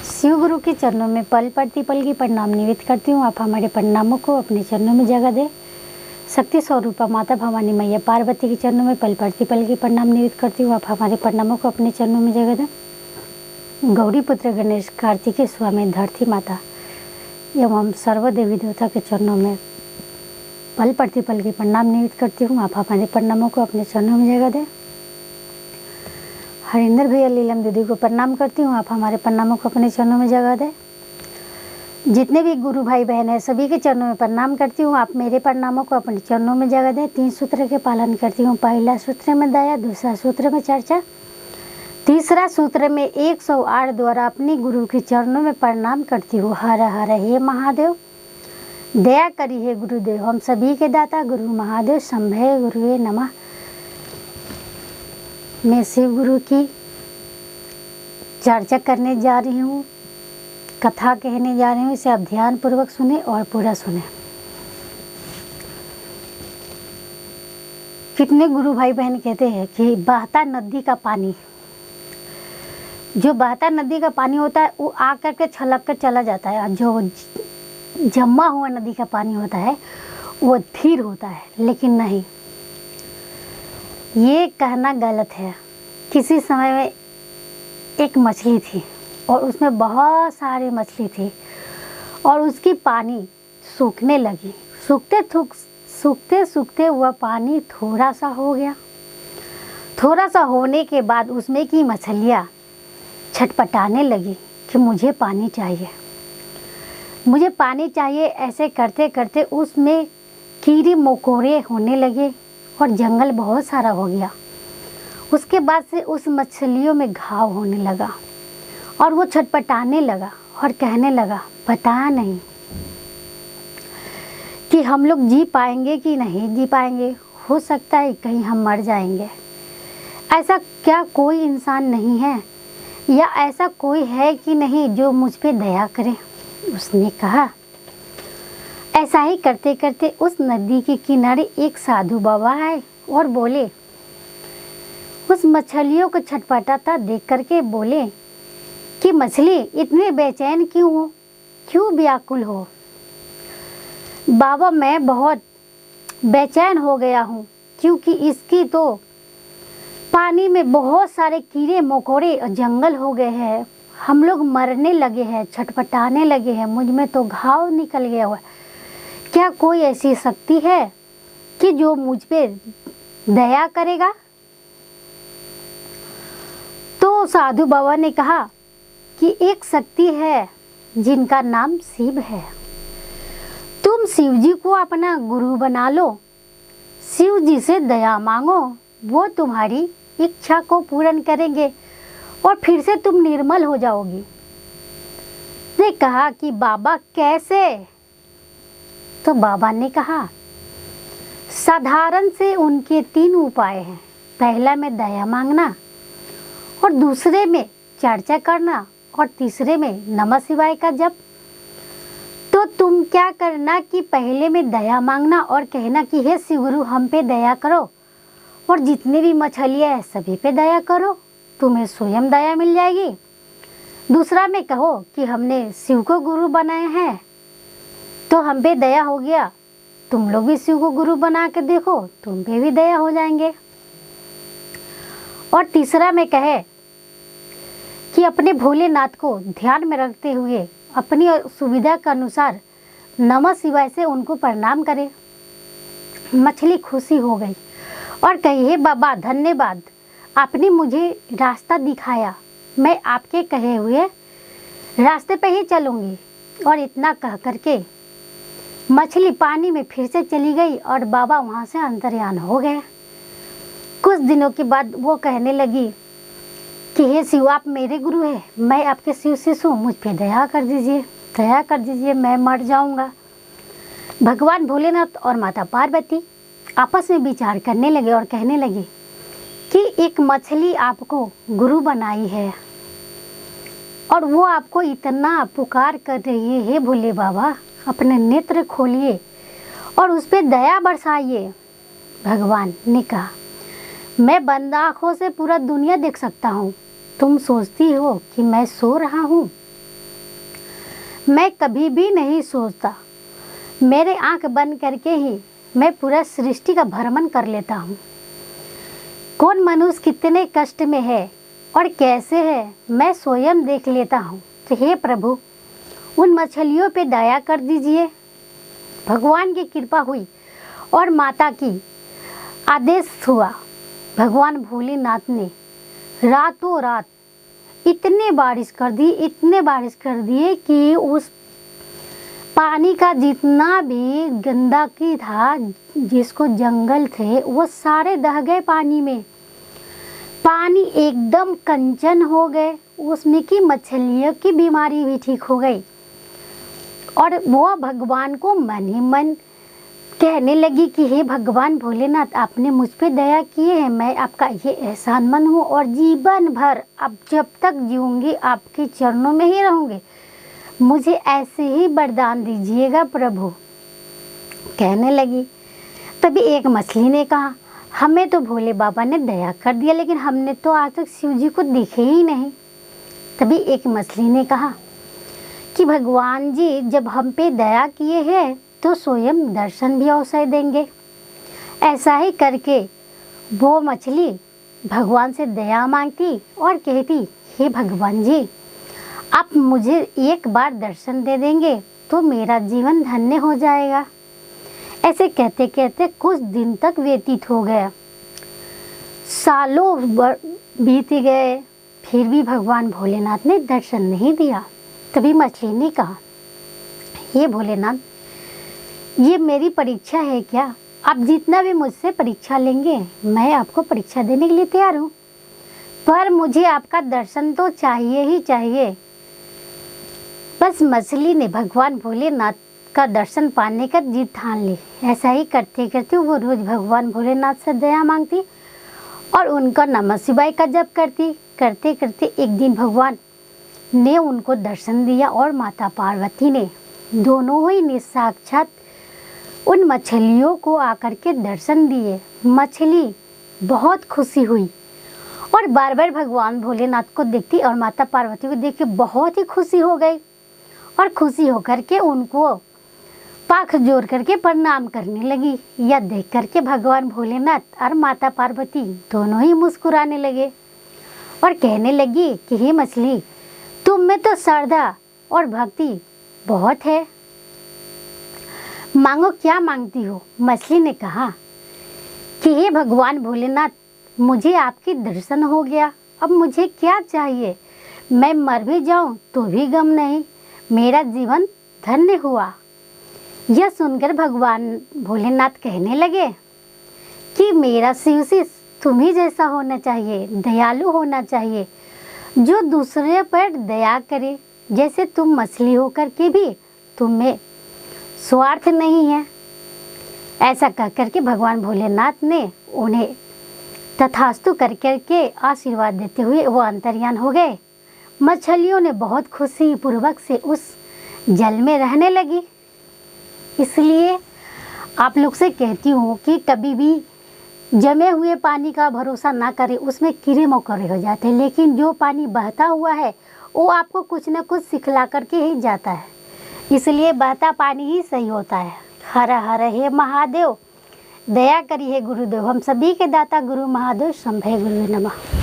शिव गुरु के चरणों में पल प्रतिपल की प्रणाम निवेदित करती हूँ। आप हमारे प्रणामों को अपने चरणों में जगह दें। शक्ति स्वरूपा माता भवानी मैया पार्वती के चरणों में पल प्रतिपल की प्रणाम निवेदित करती हूँ। आप हमारे प्रणामों को अपने चरणों में जगह दें। गौरी पुत्र गणेश कार्तिकेय स्वामी धरती माता एवं सर्व देवी देवता के चरणों में पल प्रतिपल की प्रणाम निवेदित करती हूँ। आप हमारे प्रणामों को अपने चरणों में जगह दें। हरिंदर भैया लीलम दीदी को प्रणाम करती हूँ। आप हमारे प्रणामों को अपने चरणों में जगह दें। जितने भी गुरु भाई बहन हैं सभी के चरणों में प्रणाम करती हूँ। आप मेरे प्रणामों को अपने चरणों में जगह दें। 3 सूत्र के पालन करती हूँ। पहला सूत्र में दया, दूसरा सूत्र में चर्चा, तीसरा सूत्र में 108 द्वारा अपने गुरु के चरणों में प्रणाम करती हूँ। हर हर हे महादेव, दया करी हे गुरुदेव, हम सभी के दाता गुरु महादेव शंभे गुरुवे नमः। मैं शिव गुरु की चर्चा करने जा रही हूँ, कथा कहने जा रही हूँ। इसे आप ध्यान पूर्वक सुने और पूरा सुने। कितने गुरु भाई बहन कहते हैं कि बहता नदी का पानी, जो बहता नदी का पानी होता है वो आकर के छलक कर चला जाता है, और जो जमा हुआ नदी का पानी होता है वो स्थिर होता है। लेकिन नहीं, ये कहना गलत है। किसी समय में एक मछली थी और उसमें बहुत सारी मछली थी और उसकी पानी सूखने लगी। सूखते सूखते वह पानी थोड़ा सा हो गया। थोड़ा सा होने के बाद उसमें की मछलियाँ छटपटाने लगी कि मुझे पानी चाहिए, मुझे पानी चाहिए। ऐसे करते करते उसमें कीड़े मकोड़े होने लगे और जंगल बहुत सारा हो गया। उसके बाद से उस मछलियों में घाव होने लगा और वो छटपटाने लगा और कहने लगा, पता नहीं कि हम लोग जी पाएंगे कि नहीं जी पाएंगे, हो सकता है कहीं हम मर जाएंगे। ऐसा क्या कोई इंसान नहीं है या ऐसा कोई है कि नहीं जो मुझ पे दया करे। उसने कहा। ऐसा ही करते करते उस नदी के किनारे एक साधु बाबा आए और बोले, उस मछलियों को छटपटाता देख करके बोले कि मछली इतने बेचैन क्यों हो, क्यों व्याकुल हो। बाबा मैं बहुत बेचैन हो गया हूँ क्योंकि इसकी तो पानी में बहुत सारे कीड़े मकोड़े और जंगल हो गए हैं। हम लोग मरने लगे हैं, छटपटाने लगे हैं, मुझ में तो घाव निकल गया हुआ। क्या कोई ऐसी शक्ति है कि जो मुझ पे दया करेगा। तो साधु बाबा ने कहा कि एक शक्ति है जिनका नाम शिव है। तुम शिव जी को अपना गुरु बना लो, शिव जी से दया मांगो, वो तुम्हारी इच्छा को पूर्ण करेंगे और फिर से तुम निर्मल हो जाओगी। ने कहा कि बाबा कैसे। तो बाबा ने कहा साधारण से उनके 3 उपाय हैं। पहला में दया मांगना, और दूसरे में चर्चा करना, और तीसरे में नमः शिवाय का जप। तो तुम क्या करना कि पहले में दया मांगना और कहना कि हे शिव गुरु हम पे दया करो, और जितने भी मछलियाँ हैं सभी पे दया करो, तुम्हें स्वयं दया मिल जाएगी। दूसरा में कहो कि हमने शिव को गुरु बनाए हैं तो हम पे दया हो गया, तुम लोग भी शिव को गुरु बना के देखो, तुम पे भी दया हो जाएंगे। और तीसरा में कहे कि अपने भोलेनाथ को ध्यान में रखते हुए अपनी सुविधा के अनुसार नमः शिवाय से उनको प्रणाम करें। मछली खुशी हो गई और कही, हे बाबा धन्यवाद, आपने मुझे रास्ता दिखाया, मैं आपके कहे हुए रास्ते पे ही चलूँगी। और इतना कह करके मछली पानी में फिर से चली गई और बाबा वहाँ से अंतर्यान हो गए। कुछ दिनों के बाद वो कहने लगी कि हे शिव आप मेरे गुरु हैं, मैं आपके शिव शिष्य हूँ, मुझ पे दया कर दीजिए, दया कर दीजिए, मैं मर जाऊँगा। भगवान भोलेनाथ और माता पार्वती आपस में विचार करने लगे और कहने लगे कि एक मछली आपको गुरु बनाई है और वो आपको इतना पुकार कर रही है, हे भोले बाबा अपने नेत्र खोलिए और उस पर दया बरसाइए। भगवान ने कहा, मैं बंद आँखों से पूरा दुनिया देख सकता हूँ, तुम सोचती हो कि मैं सो रहा हूँ, मैं कभी भी नहीं सोचता। मेरे आंख बंद करके ही मैं पूरा सृष्टि का भ्रमण कर लेता हूँ। कौन मनुष्य कितने कष्ट में है और कैसे है मैं स्वयं देख लेता हूँ। तो हे प्रभु, उन मछलियों पे दया कर दीजिए। भगवान की कृपा हुई और माता की आदेश हुआ। भगवान भोलेनाथ ने रातों रात इतने बारिश कर दिए कि उस पानी का जितना भी गंदगी था, जिसको जंगल थे, वो सारे दह गए पानी में। पानी एकदम कंचन हो गए, उसमें की मछलियों की बीमारी भी ठीक हो गई। और वो भगवान को मन ही मन कहने लगी कि हे भगवान भोलेनाथ, आपने मुझ पे दया किए हैं, मैं आपका ये एहसानमंद हूँ और जीवन भर अब जब तक जीऊँगी आपके चरणों में ही रहूँगी। मुझे ऐसे ही वरदान दीजिएगा प्रभु, कहने लगी। तभी एक मछली ने कहा, हमें तो भोले बाबा ने दया कर दिया, लेकिन हमने तो आज तक शिव जी को देखे ही नहीं। तभी एक मछली ने कहा कि भगवान जी जब हम पे दया किए हैं तो स्वयं दर्शन भी अवश्य देंगे। ऐसा ही करके वो मछली भगवान से दया मांगती और कहती, हे भगवान जी, आप मुझे एक बार दर्शन दे देंगे तो मेरा जीवन धन्य हो जाएगा। ऐसे कहते कहते कुछ दिन तक व्यतीत हो गया, सालों बीत गए, फिर भी भगवान भोलेनाथ ने दर्शन नहीं दिया। तभी मछली ने कहा, हे भोलेनाथ, ये मेरी परीक्षा है क्या? आप जितना भी मुझसे परीक्षा लेंगे मैं आपको परीक्षा देने के लिए तैयार हूँ, पर मुझे आपका दर्शन तो चाहिए ही चाहिए। बस मछली ने भगवान भोलेनाथ का दर्शन पाने का जिद ठान ली। ऐसा ही करते करते वो रोज भगवान भोलेनाथ से दया मांगती और उनका नमः शिवाय का जप करती। करते करते एक दिन भगवान ने उनको दर्शन दिया और माता पार्वती ने दोनों ही ने साक्षात उन मछलियों को आकर के दर्शन दिए। मछली बहुत खुशी हुई और बार बार भगवान भोलेनाथ को देखती और माता पार्वती को देख के बहुत ही खुशी हो गई और खुशी होकर के उनको पाख जोड़ करके प्रणाम करने लगी। यह देख करके भगवान भोलेनाथ और माता पार्वती दोनों ही मुस्कुराने लगे और कहने लगी कि हे मछली, तुम में तो श्रद्धा और भक्ति बहुत है, मांगो क्या मांगती हो। मछली ने कहा कि हे भगवान भोलेनाथ, मुझे आपके दर्शन हो गया, अब मुझे क्या चाहिए? मैं मर भी जाऊं तो भी गम नहीं, मेरा जीवन धन्य हुआ। यह सुनकर भगवान भोलेनाथ कहने लगे कि मेरा शिव तुम ही जैसा होना चाहिए, दयालु होना चाहिए, जो दूसरे पर दया करे। जैसे तुम मछली होकर के भी तुम में स्वार्थ नहीं है। ऐसा कह करके भगवान भोलेनाथ ने उन्हें तथास्तु कर करके आशीर्वाद देते हुए वो अंतर्यान हो गए। मछलियों ने बहुत खुशी पूर्वक से उस जल में रहने लगी। इसलिए आप लोग से कहती हूँ कि कभी भी जमे हुए पानी का भरोसा ना करें, उसमें कीड़े मकोड़े हो जाते हैं, लेकिन जो पानी बहता हुआ है वो आपको कुछ न कुछ सिखला करके ही जाता है। इसलिए बहता पानी ही सही होता है। हर हर हे महादेव, दया करिए गुरुदेव, हम सभी के दाता गुरु महादेव शंभे गुरु नमः।